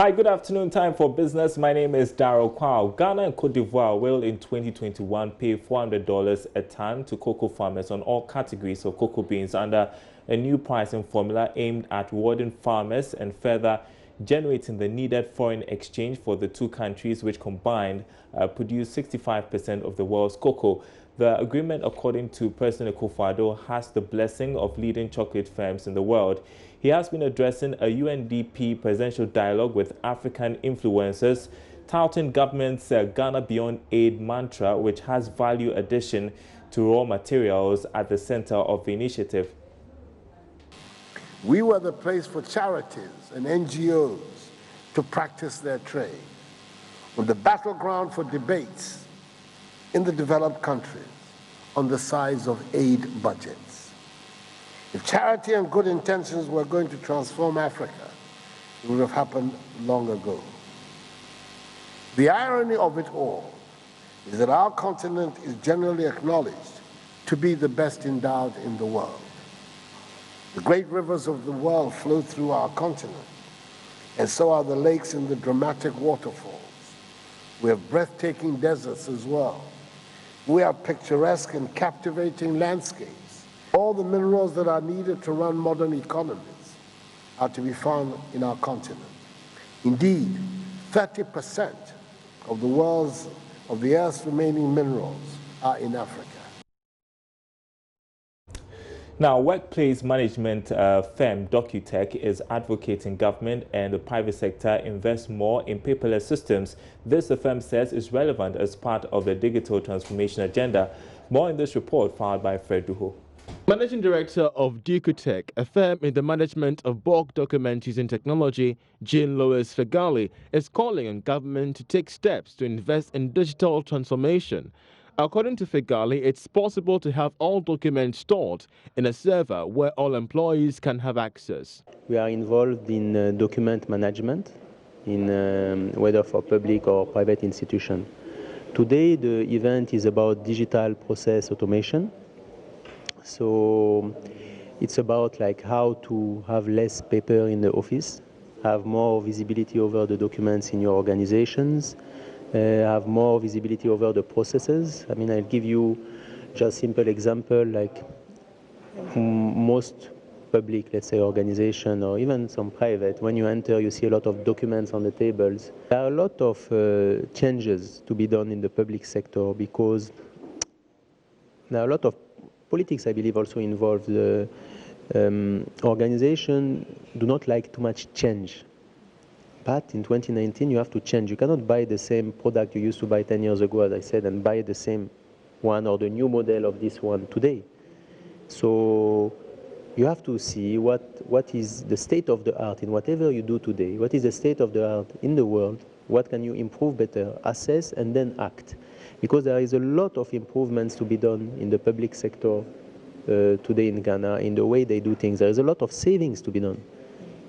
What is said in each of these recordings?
Hi, good afternoon. Time for business. My name is Daryl Kwao. Ghana and Cote d'Ivoire will in 2021 pay $400 a ton to cocoa farmers on all categories of cocoa beans under a new pricing formula aimed at rewarding farmers and further generating the needed foreign exchange for the two countries, which combined produce 65% of the world's cocoa. The agreement, according to President Akufo-Addo, has the blessing of leading chocolate firms in the world. He has been addressing a UNDP presidential dialogue with African influencers, touting government's Ghana Beyond Aid mantra, which has value addition to raw materials at the center of the initiative. We were the place for charities and NGOs to practice their trade, on the battleground for debates in the developed countries on the size of aid budgets. If charity and good intentions were going to transform Africa, it would have happened long ago. The irony of it all is that our continent is generally acknowledged to be the best endowed in the world. The great rivers of the world flow through our continent, and so are the lakes and the dramatic waterfalls. We have breathtaking deserts as well. We have picturesque and captivating landscapes. All the minerals that are needed to run modern economies are to be found in our continent. Indeed, 30% of the Earth's remaining minerals are in Africa. Now, workplace management firm DocuTech is advocating government and the private sector invest more in paperless systems. This, the firm says, is relevant as part of the digital transformation agenda. More in this report filed by Fred Duho. Managing Director of DocuTech, a firm in the management of bulk document using technology, Jean-Louis Fegali, is calling on government to take steps to invest in digital transformation. According to Fegali, it's possible to have all documents stored in a server where all employees can have access. We are involved in document management, in whether for public or private institution. Today, the event is about digital process automation. So it's about like how to have less paper in the office, have more visibility over the documents in your organizations, have more visibility over the processes. I mean, I'll give you just a simple example, like most public, let's say, organization or even some private, when you enter, you see a lot of documents on the tables. There are a lot of changes to be done in the public sector because there are a lot of politics, I believe, also involved. The organization do not like too much change. But in 2019, you have to change. You cannot buy the same product you used to buy 10 years ago, as I said, and buy the same one or the new model of this one today. So you have to see what is the state of the art in whatever you do today. What is the state of the art in the world? What can you improve better? Assess and then act. Because there is a lot of improvements to be done in the public sector today in Ghana, in the way they do things. There is a lot of savings to be done.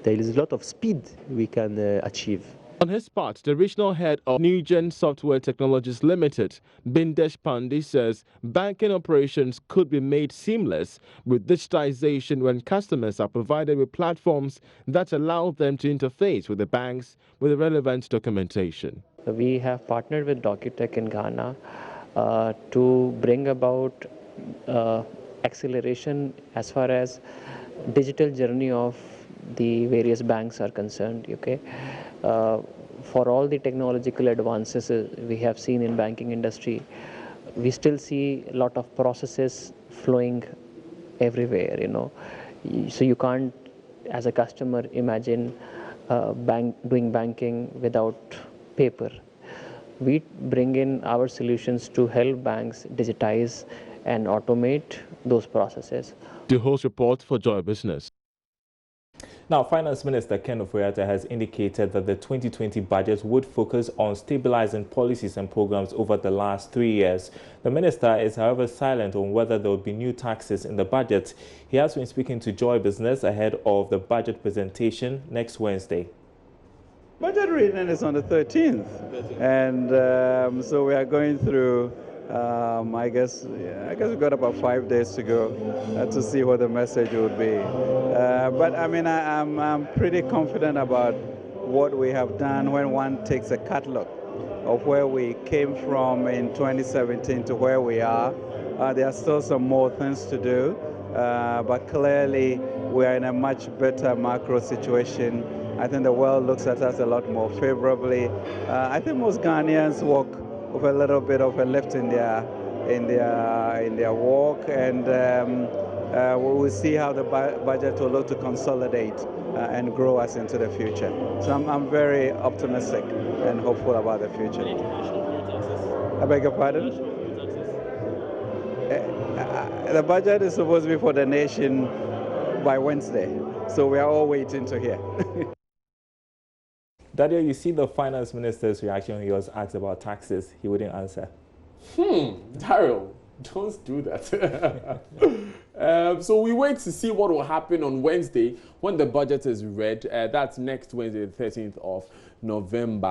There is a lot of speed we can achieve. On his part, the regional head of Newgen Software Technologies Limited, Bindesh Pandey, says banking operations could be made seamless with digitization when customers are provided with platforms that allow them to interface with the banks with the relevant documentation. We have partnered with DocuTech in Ghana to bring about acceleration as far as digital journey of the various banks are concerned. Okay, for all the technological advances we have seen in banking industry, we still see a lot of processes flowing everywhere. You know, so you can't, as a customer, imagine doing banking without paper. We bring in our solutions to help banks digitize and automate those processes. The host report for Joy Business. Now, Finance Minister Ken Ofori-Atta has indicated that the 2020 budget would focus on stabilizing policies and programs over the last 3 years. The minister is, however, silent on whether there will be new taxes in the budget. He has been speaking to Joy Business ahead of the budget presentation next Wednesday. Budget reading is on the 13th, and so we are going through. I guess we've got about 5 days to go to see what the message would be. But I mean, I'm pretty confident about what we have done when one takes a catalog of where we came from in 2017 to where we are. There are still some more things to do, but clearly we are in a much better macro situation. I think the world looks at us a lot more favorably. I think most Ghanaians walk with a little bit of a lift in their walk, and we will see how the budget will look to consolidate and grow us into the future. So I'm very optimistic and hopeful about the future. I beg your pardon? The budget is supposed to be for the nation by Wednesday, so we are all waiting to hear. Daniel, you see the finance minister's reaction when he was asked about taxes. He wouldn't answer. Daryl, don't do that. So we wait to see what will happen on Wednesday when the budget is read. That's next Wednesday, the 13th of November.